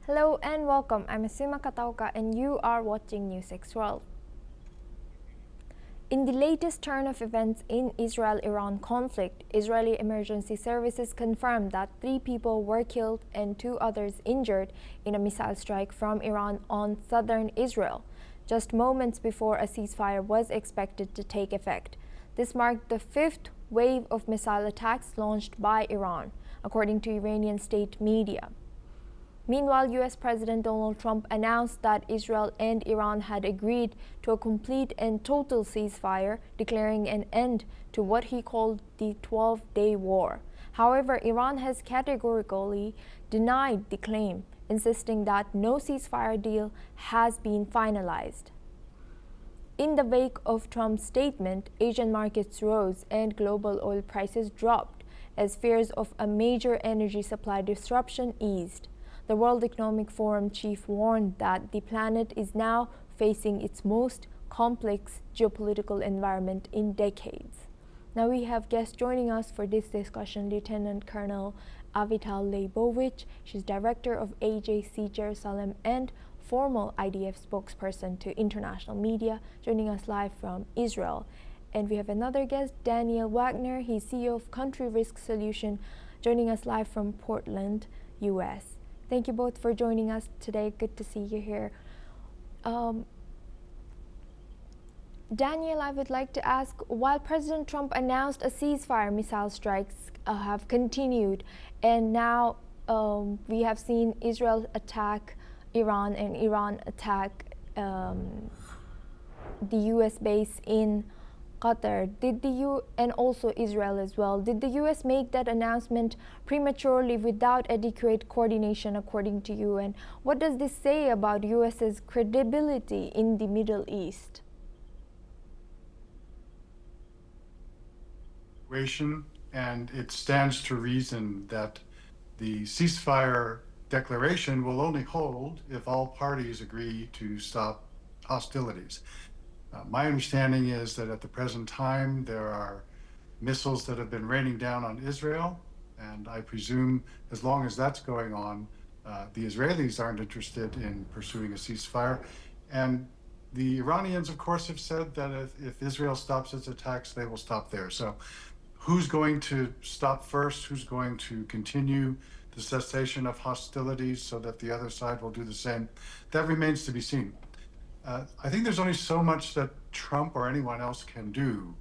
Hello and welcome. I'm Asuma Katauka and you are watching NewsX World. In the latest turn of events in Israel-Iran conflict, Israeli emergency services confirmed that 3 people were killed and 2 others injured in a missile strike from Iran on southern Israel, just moments before a ceasefire was expected to take effect. This marked the 5th wave of missile attacks launched by Iran, according to Iranian state media. Meanwhile, U.S. President Donald Trump announced that Israel and Iran had agreed to a complete and total ceasefire, declaring an end to what he called the 12-day war. However, Iran has categorically denied the claim, insisting that no ceasefire deal has been finalized. In the wake of Trump's statement, Asian markets rose and global oil prices dropped as fears of a major energy supply disruption eased. The World Economic Forum chief warned that the planet is now facing its most complex geopolitical environment in decades. Now we have guests joining us for this discussion, Lieutenant Colonel Avital Leibovich. She's director of AJC Jerusalem and former IDF spokesperson to international media, joining us live from Israel. And we have another guest, Daniel Wagner. He's CEO of Country Risk Solution, joining us live from Portland, US. Thank you both for joining us today. Good to see you here. Daniel, I would like to ask, while President Trump announced a ceasefire, missile strikes have continued, and now we have seen Israel attack Iran and Iran attack the U.S. base in Qatar. And also Israel as well. Did the U.S. make that announcement prematurely without adequate coordination, according to you? And what does this say about U.S.'s credibility in the Middle East? And it stands to reason that the ceasefire declaration will only hold if all parties agree to stop hostilities. My understanding is that at the present time, there are missiles that have been raining down on Israel, and I presume as long as that's going on, the Israelis aren't interested in pursuing a ceasefire. And the Iranians, of course, have said that if Israel stops its attacks, they will stop there. So who's going to stop first? Who's going to continue the cessation of hostilities so that the other side will do the same? That remains to be seen. I think there's only so much that Trump or anyone else can do.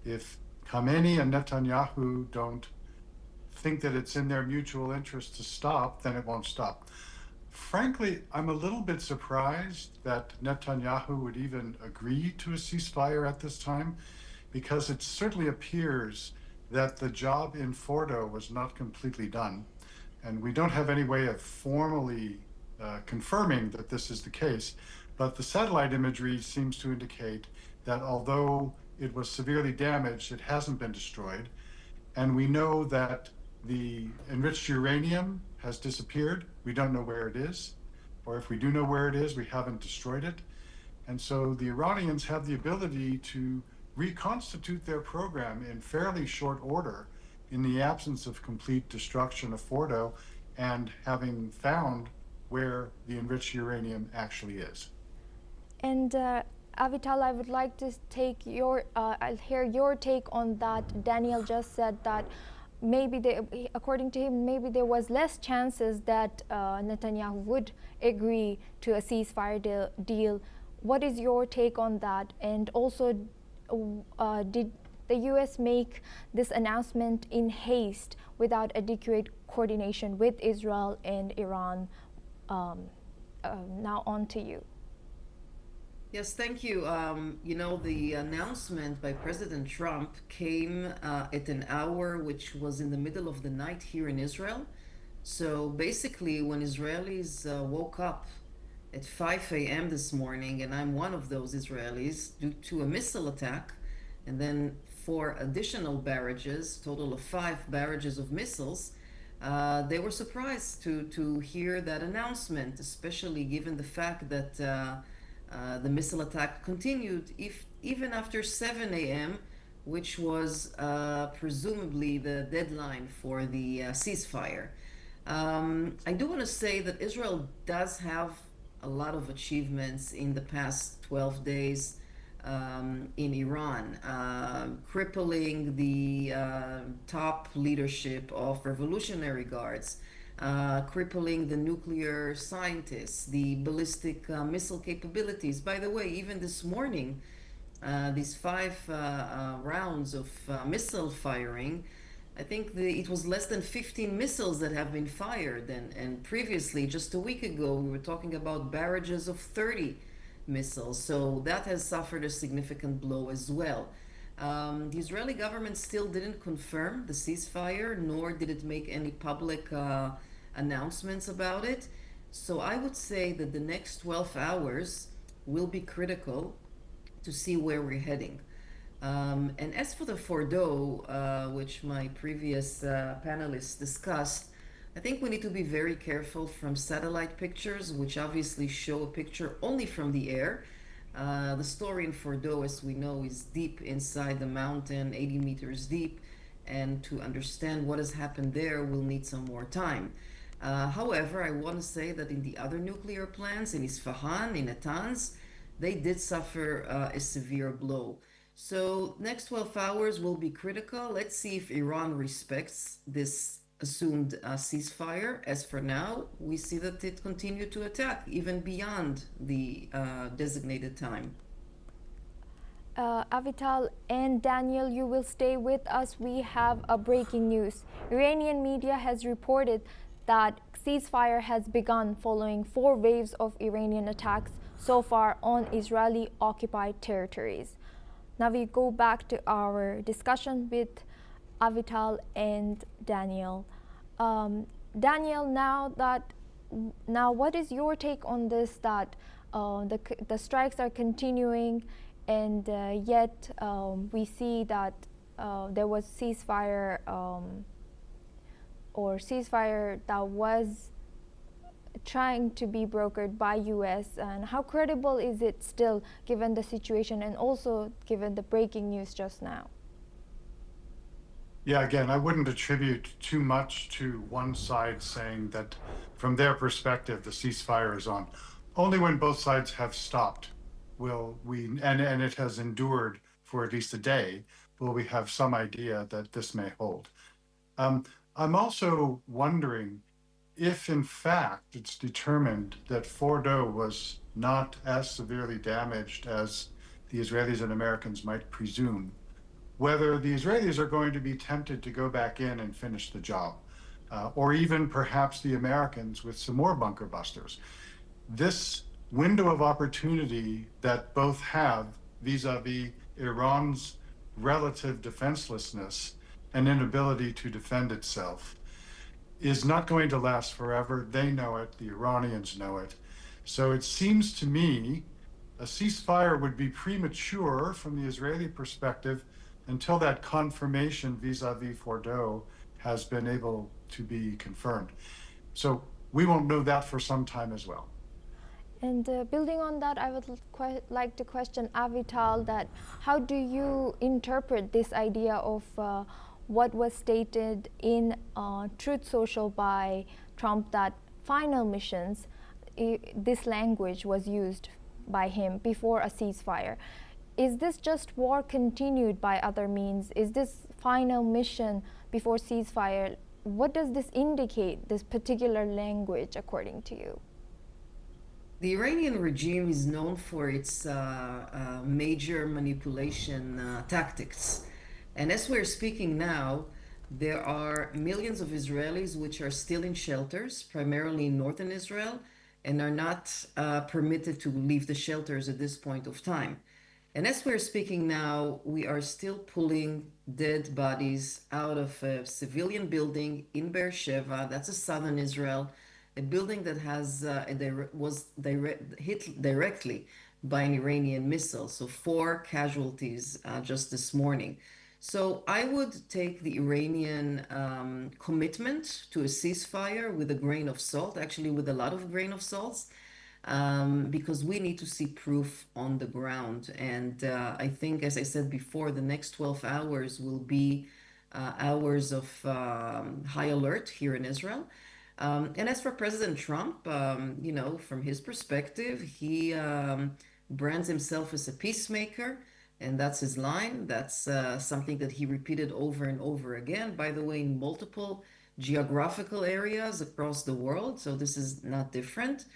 If Khamenei and Netanyahu don't think that it's in their mutual interest to stop, then it won't stop. Frankly, I'm a little bit surprised that Netanyahu would even agree to a ceasefire at this time, because it certainly appears that the job in Fordo was not completely done. And we don't have any way of formally confirming that this is the case. But the satellite imagery seems to indicate that although it was severely damaged, it hasn't been destroyed. And we know that the enriched uranium has disappeared. We don't know where it is. Or if we do know where it is, we haven't destroyed it. And so the Iranians have the ability to reconstitute their program in fairly short order in the absence of complete destruction of Fordo and having found where the enriched uranium actually is. And Avital, I would like to take I'll hear your take on that. Daniel just said that maybe according to him, maybe there was less chances that Netanyahu would agree to a ceasefire deal. What is your take on that? And also, did the U.S. make this announcement in haste without adequate coordination with Israel and Iran? Now on to you. Yes, thank you. You know, the announcement by President Trump came at an hour which was in the middle of the night here in Israel. So basically, when Israelis woke up at 5 a.m. this morning, and I'm one of those Israelis, due to a missile attack, and then 4 additional barrages, total of 5 barrages of missiles, they were surprised to hear that announcement, especially given the fact that the missile attack continued even after 7 a.m., which was presumably the deadline for the ceasefire. I do want to say that Israel does have a lot of achievements in the past 12 days in Iran, crippling the top leadership of Revolutionary Guards, crippling the nuclear scientists, the ballistic missile capabilities. By the way, even this morning, these five rounds of missile firing, I think it was less than 15 missiles that have been fired. And previously, just a week ago, we were talking about barrages of 30 missiles. So that has suffered a significant blow as well. The Israeli government still didn't confirm the ceasefire, nor did it make any public announcements about it. So I would say that the next 12 hours will be critical to see where we're heading. And as for the Fordo, which my previous panelists discussed, I think we need to be very careful from satellite pictures, which obviously show a picture only from the air. The story in Fordo, as we know, is deep inside the mountain, 80 meters deep, and to understand what has happened there, we'll need some more time. However, I want to say that in the other nuclear plants, in Isfahan, in Natanz, they did suffer a severe blow. So next 12 hours will be critical. Let's see if Iran respects this assumed ceasefire. As for now, we see that it continued to attack even beyond the designated time. Avital and Daniel, you will stay with us. We have a breaking news. Iranian media has reported that ceasefire has begun following 4 waves of Iranian attacks so far on Israeli occupied territories. Now we go back to our discussion with Avital and Daniel. Daniel, now what is your take on this? That the strikes are continuing, and yet we see that there was ceasefire that was trying to be brokered by US, and how credible is it still given the situation and also given the breaking news just now? Yeah, again, I wouldn't attribute too much to one side saying that from their perspective, the ceasefire is on. Only when both sides have stopped will we, and it has endured for at least a day, will we have some idea that this may hold. I'm also wondering if in fact it's determined that Fordo was not as severely damaged as the Israelis and Americans might presume, whether the Israelis are going to be tempted to go back in and finish the job, or even perhaps the Americans with some more bunker busters. This window of opportunity that both have vis-a-vis Iran's relative defenselessness and inability to defend itself is not going to last forever. They know it, the Iranians know it. So it seems to me a ceasefire would be premature from the Israeli perspective until that confirmation vis-a-vis Fordo has been able to be confirmed. So we won't know that for some time as well. And building on that, I would like to question Avital that how do you interpret this idea of what was stated in Truth Social by Trump, that final missions, this language was used by him before a ceasefire. Is this just war continued by other means? Is this final mission before ceasefire? What does this indicate, this particular language, according to you? The Iranian regime is known for its major manipulation tactics. And as we're speaking now, there are millions of Israelis which are still in shelters, primarily in northern Israel, and are not permitted to leave the shelters at this point of time. And as we're speaking now, we are still pulling dead bodies out of a civilian building in Beersheba, that's a southern Israel, a building that was hit directly by an Iranian missile. So 4 casualties just this morning. So I would take the Iranian commitment to a ceasefire with a grain of salt, actually with a lot of grain of salts, because we need to see proof on the ground. And I think, as I said before, the next 12 hours will be hours of high alert here in Israel. And as for President Trump, from his perspective, he brands himself as a peacemaker, and that's his line. That's something that he repeated over and over again, by the way, in multiple geographical areas across the world. So this is not different.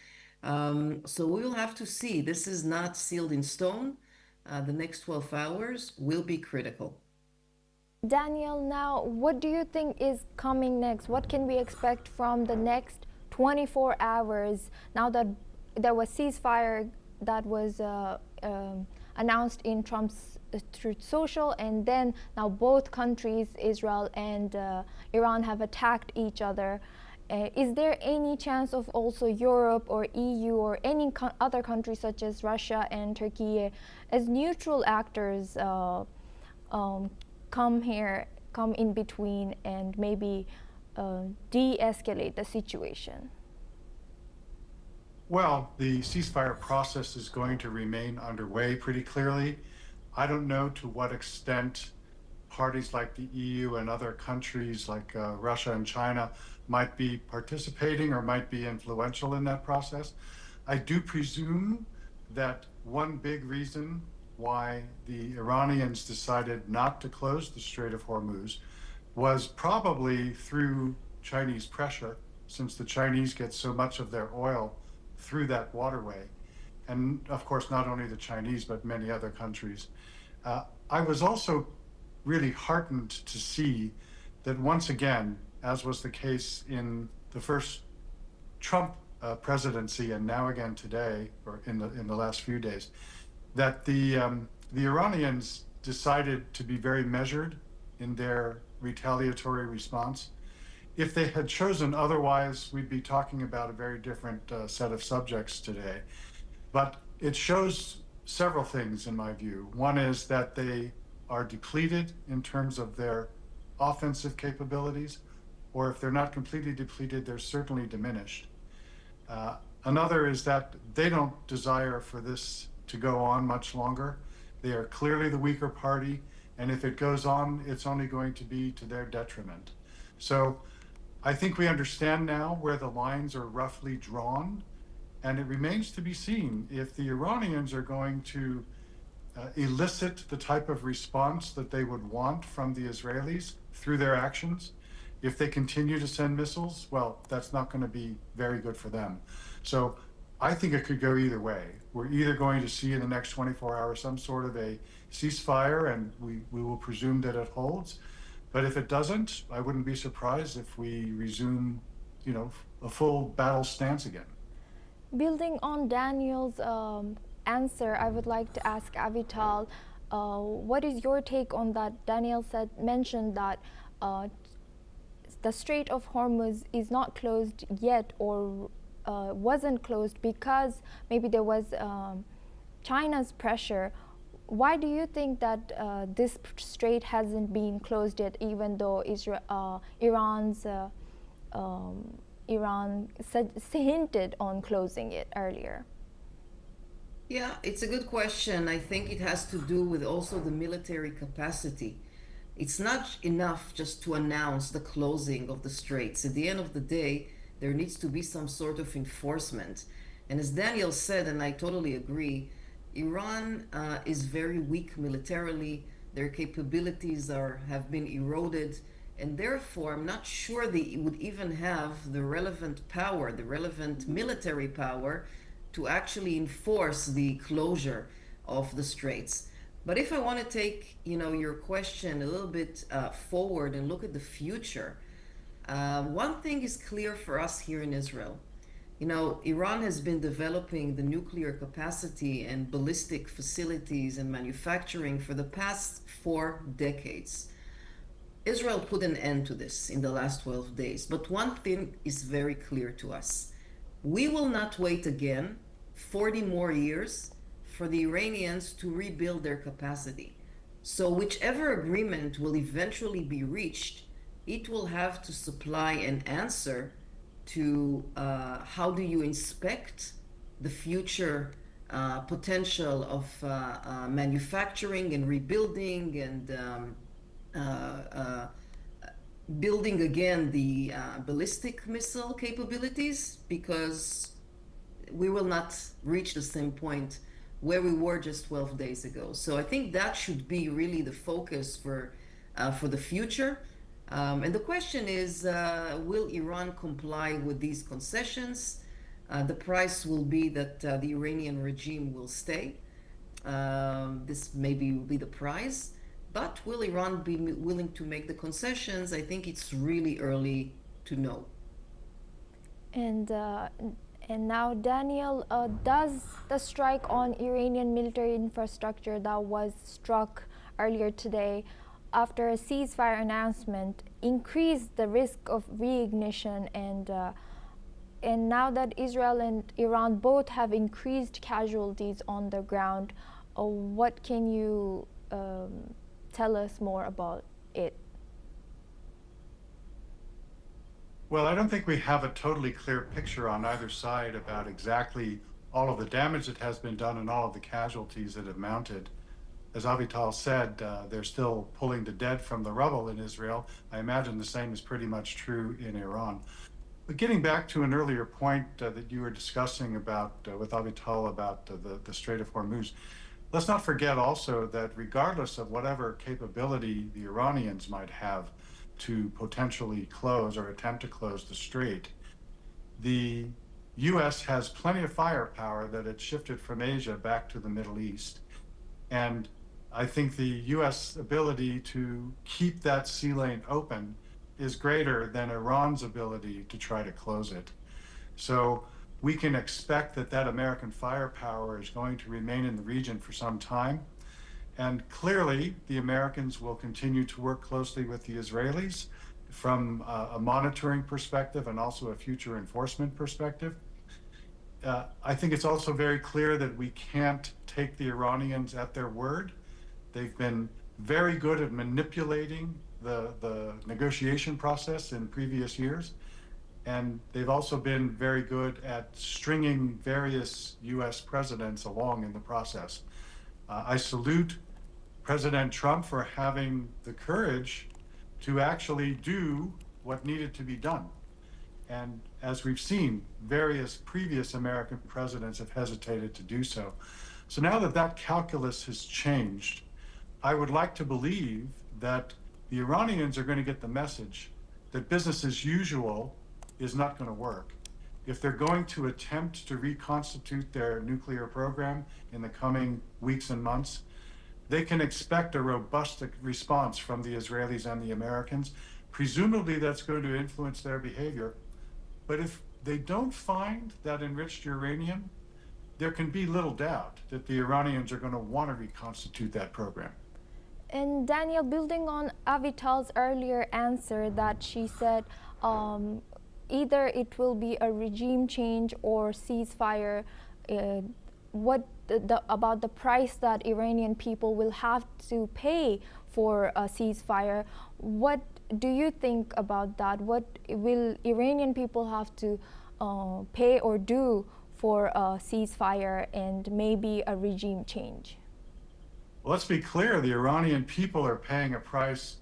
So we will have to see. This is not sealed in stone. The next 12 hours will be critical. Daniel, now what do you think is coming next? What can we expect from the next 24 hours now that there was ceasefire that was announced in Trump's Truth Social, and then now both countries, Israel and Iran, have attacked each other? Is there any chance of also Europe or EU or any other countries such as Russia and Turkey as neutral actors come in between and maybe de-escalate the situation? Well, the ceasefire process is going to remain underway pretty clearly. I don't know to what extent parties like the EU and other countries like Russia and China might be participating or might be influential in that process. I do presume that one big reason why the Iranians decided not to close the Strait of Hormuz was probably through Chinese pressure, since the Chinese get so much of their oil through that waterway. And of course, not only the Chinese, but many other countries. I was also really heartened to see that once again, as was the case in the first Trump presidency and now again today, or in the last few days, that the Iranians decided to be very measured in their retaliatory response. If they had chosen otherwise, we'd be talking about a very different set of subjects today. But it shows several things in my view. One is that they are depleted in terms of their offensive capabilities, or if they're not completely depleted, they're certainly diminished. Another is that they don't desire for this to go on much longer. They are clearly the weaker party, and if it goes on, it's only going to be to their detriment. So I think we understand now where the lines are roughly drawn, and it remains to be seen if the Iranians are going to elicit the type of response that they would want from the Israelis through their actions. If they continue to send missiles, well, that's not going to be very good for them. So I think it could go either way. We're either going to see in the next 24 hours some sort of a ceasefire, and we will presume that it holds. But if it doesn't, I wouldn't be surprised if we resume, a full battle stance again. Building on Daniel's answer, I would like to ask Avital, what is your take on that? Daniel mentioned that the Strait of Hormuz is not closed yet, or wasn't closed because maybe there was China's pressure. Why do you think that this strait hasn't been closed yet, even though Iran hinted on closing it earlier? Yeah, it's a good question. I think it has to do with also the military capacity. It's not enough just to announce the closing of the straits. At the end of the day, there needs to be some sort of enforcement. And as Daniel said, and I totally agree, Iran is very weak militarily. Their capabilities have been eroded, and therefore I'm not sure they would even have the relevant power, the relevant military power, to actually enforce the closure of the straits. But if I want to take, your question a little bit forward and look at the future, one thing is clear for us here in Israel. Iran has been developing the nuclear capacity and ballistic facilities and manufacturing for the past 4 decades. Israel put an end to this in the last 12 days. But one thing is very clear to us. We will not wait again 40 more years for the Iranians to rebuild their capacity. So whichever agreement will eventually be reached, it will have to supply an answer to how do you inspect the future potential of manufacturing and rebuilding and building again the ballistic missile capabilities, because we will not reach the same point where we were just 12 days ago. So I think that should be really the focus for the future. And the question is, will Iran comply with these concessions? The price will be that the Iranian regime will stay. This maybe will be the price. But will Iran be willing to make the concessions? I think it's really early to know. And now, Daniel, does the strike on Iranian military infrastructure that was struck earlier today after a ceasefire announcement increase the risk of reignition? And now that Israel and Iran both have increased casualties on the ground, what can you tell us more about it? Well, I don't think we have a totally clear picture on either side about exactly all of the damage that has been done and all of the casualties that have mounted. As Avital said, they're still pulling the dead from the rubble in Israel. I imagine the same is pretty much true in Iran. But getting back to an earlier point that you were discussing about with Avital about the Strait of Hormuz, let's not forget also that regardless of whatever capability the Iranians might have to potentially close or attempt to close the strait, the US has plenty of firepower that it shifted from Asia back to the Middle East. And I think the US ability to keep that sea lane open is greater than Iran's ability to try to close it. So we can expect that that American firepower is going to remain in the region for some time. And clearly, the Americans will continue to work closely with the Israelis from a monitoring perspective and also a future enforcement perspective. I think it's also very clear that we can't take the Iranians at their word. They've been very good at manipulating the negotiation process in previous years. And they've also been very good at stringing various US presidents along in the process. I salute President Trump for having the courage to actually do what needed to be done. And as we've seen, various previous American presidents have hesitated to do so. So now that that calculus has changed, I would like to believe that the Iranians are going to get the message that business as usual is not going to work. If they're going to attempt to reconstitute their nuclear program in the coming weeks and months, they can expect a robust response from the Israelis and the Americans. Presumably that's going to influence their behavior. But if they don't find that enriched uranium, there can be little doubt that the Iranians are going to want to reconstitute that program. And Daniel, building on Avital's earlier answer that she said either it will be a regime change or ceasefire, what about the price that Iranian people will have to pay for a ceasefire? What do you think about that? What will Iranian people have to pay or do for a ceasefire and maybe a regime change? Well, let's be clear, the Iranian people are paying a price,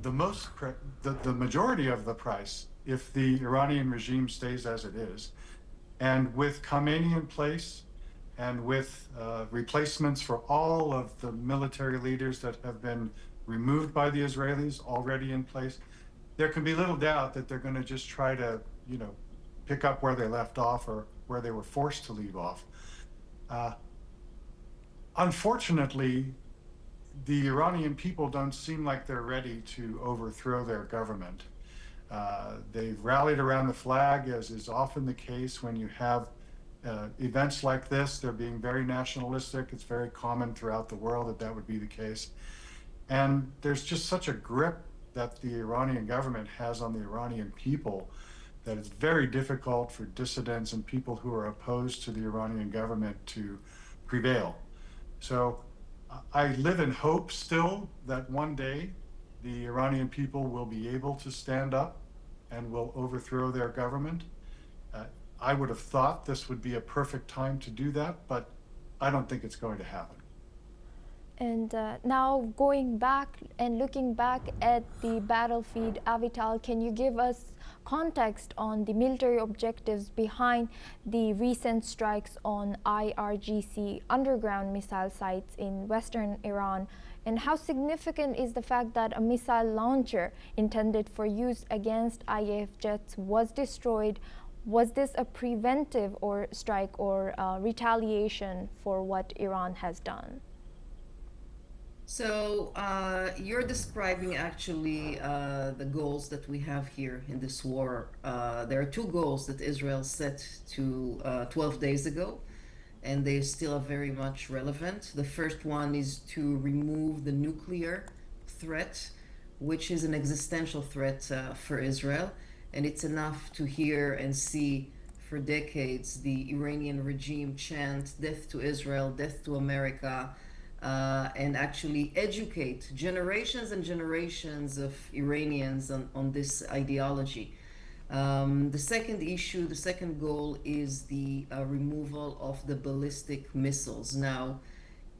the majority of the price, if the Iranian regime stays as it is. And with Khamenei in place, and with replacements for all of the military leaders that have been removed by the Israelis already in place, there can be little doubt that they're going to just try to, pick up where they left off or where they were forced to leave off. Unfortunately, the Iranian people don't seem like they're ready to overthrow their government. They've rallied around the flag, as is often the case when you have events like this. They're being very nationalistic. It's very common throughout the world that would be the case. And there's just such a grip that the Iranian government has on the Iranian people that it's very difficult for dissidents and people who are opposed to the Iranian government to prevail. So I live in hope still that one day the Iranian people will be able to stand up and will overthrow their government. I would have thought this would be a perfect time to do that, but I don't think it's going to happen. And now going back and looking back at the battlefield, Avital, can you give us context on the military objectives behind the recent strikes on IRGC underground missile sites in western Iran? And how significant is the fact that a missile launcher intended for use against IAF jets was destroyed? Was this a preventive or strike or retaliation for what Iran has done? So you're describing actually the goals that we have here in this war. There are two goals that Israel set to 12 days ago, and they still are very much relevant. The first one is to remove the nuclear threat, which is an existential threat for Israel. And it's enough to hear and see for decades the Iranian regime chant death to Israel, death to America, and actually educate generations and generations of Iranians on this ideology. The second issue, the second goal is the removal of the ballistic missiles. Now,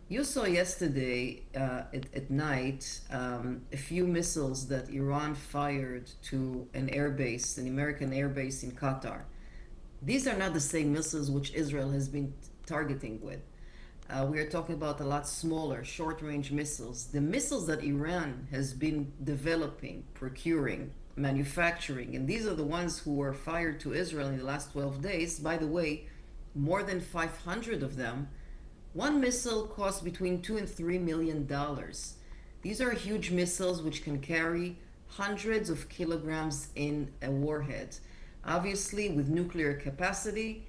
you saw yesterday at night a few missiles that Iran fired to an airbase, an American airbase in Qatar. These are not the same missiles which Israel has been targeting with. We are talking about a lot smaller, short-range missiles. The missiles that Iran has been developing, procuring, manufacturing, and these are the ones who were fired to Israel in the last 12 days. By the way, more than 500 of them. One missile costs between $2 and $3 million. These are huge missiles which can carry hundreds of kilograms in a warhead. Obviously, with nuclear capacity,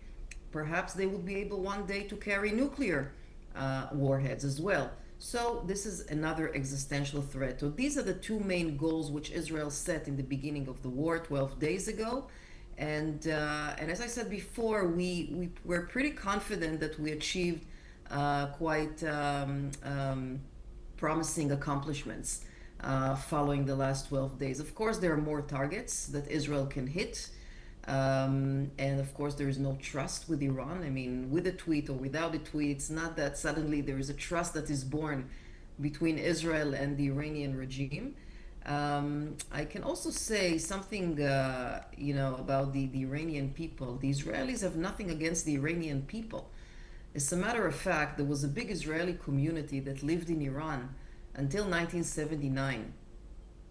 perhaps they will be able one day to carry nuclear warheads as well. So this is another existential threat. So these are the two main goals which Israel set in the beginning of the war 12 days ago. And as I said before, we were pretty confident that we achieved quite promising accomplishments following the last 12 days. Of course, there are more targets that Israel can hit. And of course, there is no trust with Iran. I mean, with a tweet or without a tweet, it's not that suddenly there is a trust that is born between Israel and the Iranian regime. I can also say something, about the Iranian people. The Israelis have nothing against the Iranian people. As a matter of fact, there was a big Israeli community that lived in Iran until 1979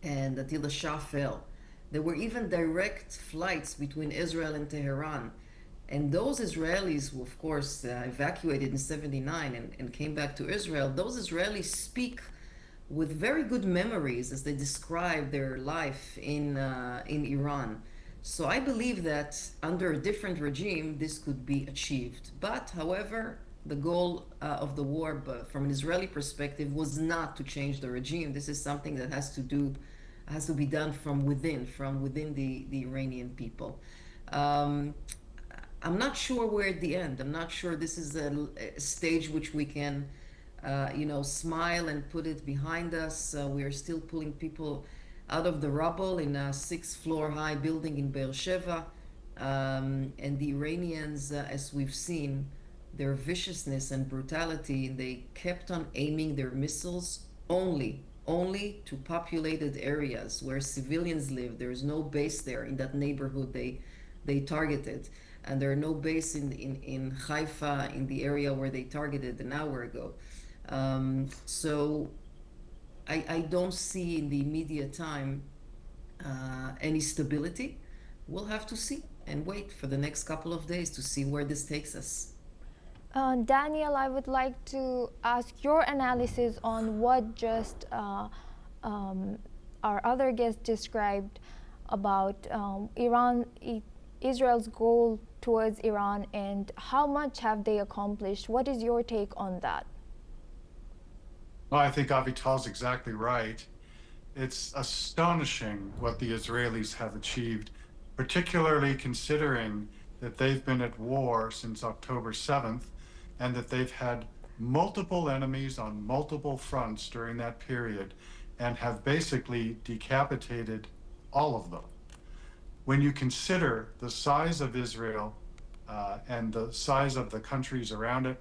and until the Shah fell. There were even direct flights between Israel and Tehran. And those Israelis who, of course, evacuated in 79 and came back to Israel, those Israelis speak with very good memories as they describe their life in Iran. So I believe that under a different regime, this could be achieved. But, however, the goal of the war, from an Israeli perspective, was not to change the regime. This is something that has to be done from within the Iranian people. I'm not sure we're at the end. I'm not sure this is a stage which we can, smile and put it behind us. We are still pulling people out of the rubble in a 6-floor high building in Beersheba. And the Iranians, as we've seen, their viciousness and brutality, they kept on aiming their missiles only to populated areas where civilians live. There is no base there in that neighborhood they targeted. And there are no base in Haifa, in the area where they targeted an hour ago. So I don't see in the immediate time any stability. We'll have to see and wait for the next couple of days to see where this takes us. Daniel, I would like to ask your analysis on what just our other guest described about Israel's goal towards Iran, and how much have they accomplished? What is your take on that? Well, I think Avital's exactly right. It's astonishing what the Israelis have achieved, particularly considering that they've been at war since October 7th and that they've had multiple enemies on multiple fronts during that period and have basically decapitated all of them. When you consider the size of Israel and the size of the countries around it,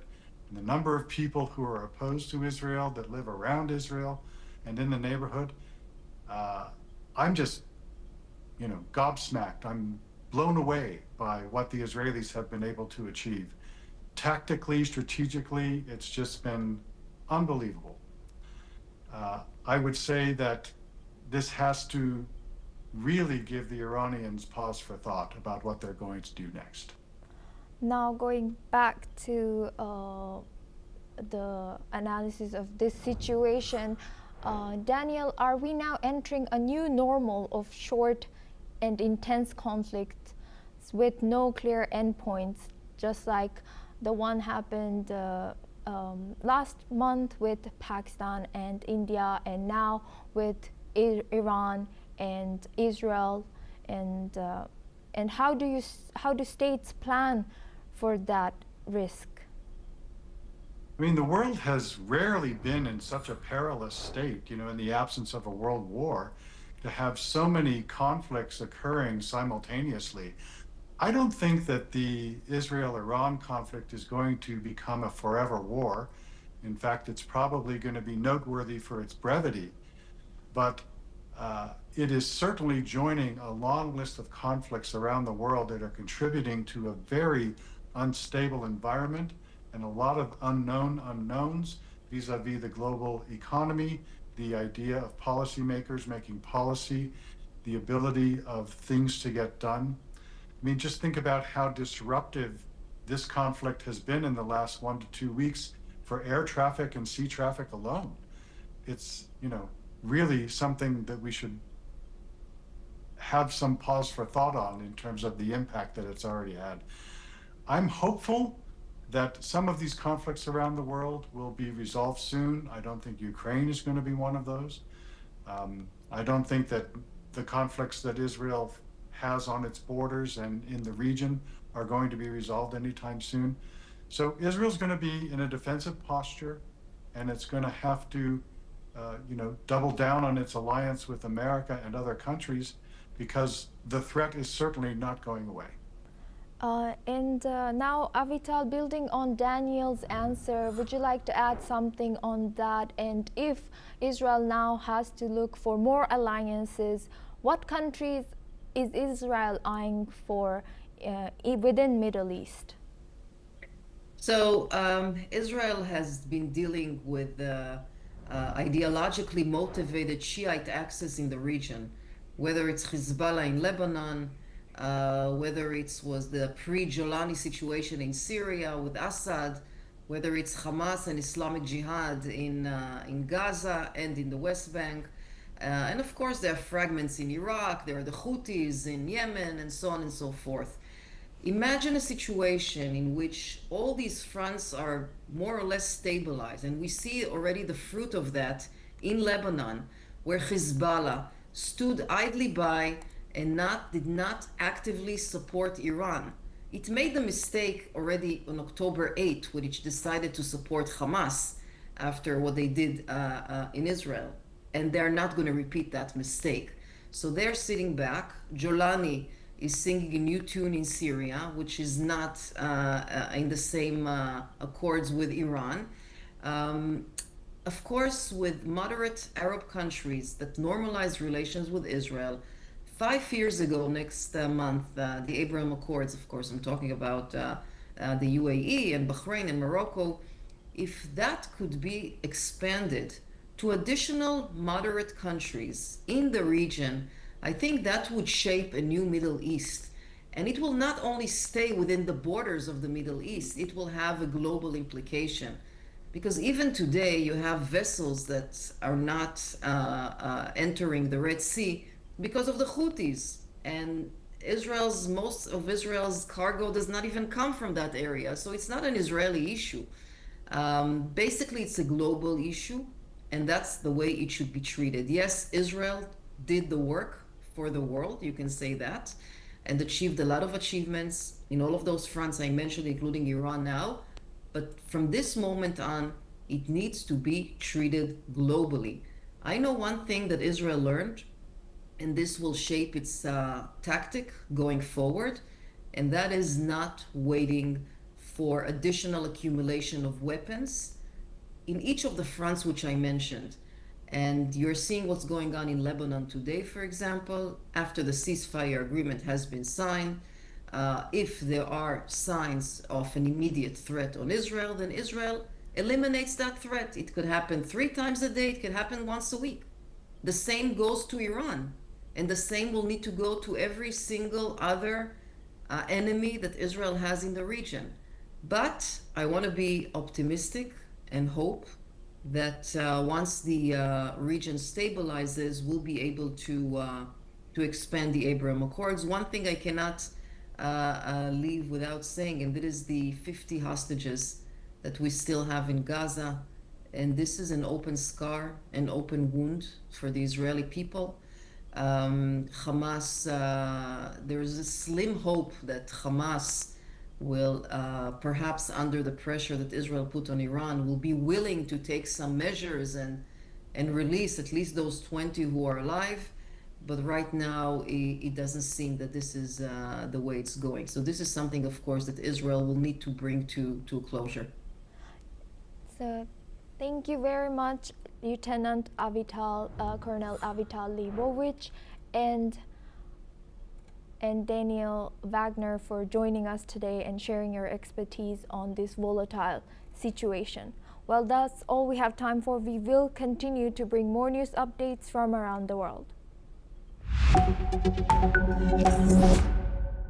and the number of people who are opposed to Israel that live around Israel and in the neighborhood, uh, I'm just, gobsmacked. I'm blown away by what the Israelis have been able to achieve. Tactically, strategically, it's just been unbelievable. I would say that this has to really give the Iranians pause for thought about what they're going to do next. Now, going back to the analysis of this situation, Daniel, are we now entering a new normal of short and intense conflicts with no clear endpoints, just like the one happened last month with Pakistan and India, and now with Iran and Israel, and how do states plan for that risk? I mean, the world has rarely been in such a perilous state, in the absence of a world war, to have so many conflicts occurring simultaneously. I don't think that the Israel-Iran conflict is going to become a forever war. In fact, it's probably going to be noteworthy for its brevity, but it is certainly joining a long list of conflicts around the world that are contributing to a very unstable environment and a lot of unknown unknowns vis-a-vis the global economy, the idea of policymakers making policy, the ability of things to get done. I mean, just think about how disruptive this conflict has been in the last 1 to 2 weeks for air traffic and sea traffic alone. It's, really something that we should have some pause for thought on in terms of the impact that it's already had. I'm hopeful that some of these conflicts around the world will be resolved soon. I don't think Ukraine is going to be one of those. I don't think that the conflicts that Israel has on its borders and in the region are going to be resolved anytime soon. So Israel's going to be in a defensive posture, and it's going to have to, double down on its alliance with America and other countries, because the threat is certainly not going away. Now, Avital, building on Daniel's answer, would you like to add something on that? And if Israel now has to look for more alliances, what countries is Israel eyeing for within Middle East? So Israel has been dealing with ideologically motivated Shiite axis in the region, whether it's Hezbollah in Lebanon, whether it was the pre-Jolani situation in Syria with Assad, whether it's Hamas and Islamic Jihad in Gaza and in the West Bank. And of course, there are fragments in Iraq, there are the Houthis in Yemen, and so on and so forth. Imagine a situation in which all these fronts are more or less stabilized, and we see already the fruit of that in Lebanon, where Hezbollah stood idly by and did not actively support Iran. It made the mistake already on October 8th, which decided to support Hamas after what they did in Israel. And they're not going to repeat that mistake. So they're sitting back. Jolani is singing a new tune in Syria, which is not in the same accords with Iran. Of course, with moderate Arab countries that normalized relations with Israel, 5 years ago, next month, the Abraham Accords, of course, I'm talking about the UAE and Bahrain and Morocco, if that could be expanded to additional moderate countries in the region, I think that would shape a new Middle East. And it will not only stay within the borders of the Middle East, it will have a global implication. Because even today, you have vessels that are not entering the Red Sea because of the Houthis. And most of Israel's cargo does not even come from that area. So it's not an Israeli issue. Basically, it's a global issue, and that's the way it should be treated. Yes, Israel did the work for the world, you can say that, and achieved a lot of achievements in all of those fronts I mentioned, including Iran now. But from this moment on, it needs to be treated globally. I know one thing that Israel learned, and this will shape its tactic going forward, and that is not waiting for additional accumulation of weapons in each of the fronts which I mentioned. And you're seeing what's going on in Lebanon today, for example, after the ceasefire agreement has been signed. If there are signs of an immediate threat on Israel, then Israel eliminates that threat. It could happen 3 times a day, it could happen once a week. The same goes to Iran, and the same will need to go to every single other enemy that Israel has in the region. But I want to be optimistic and hope that once the region stabilizes, we'll be able to expand the Abraham Accords. One thing I cannot leave without saying, and that is the 50 hostages that we still have in Gaza. And this is an open scar, an open wound for the Israeli people. Hamas, there is a slim hope that Hamas will, perhaps under the pressure that Israel put on Iran, will be willing to take some measures and release at least those 20 who are alive. But right now, it doesn't seem that this is the way it's going. So this is something, of course, that Israel will need to bring to a closure. So, thank you very much, Lieutenant Avital, Colonel Avital Leibovich, and Daniel Wagner for joining us today and sharing your expertise on this volatile situation. Well, that's all we have time for. We will continue to bring more news updates from around the world.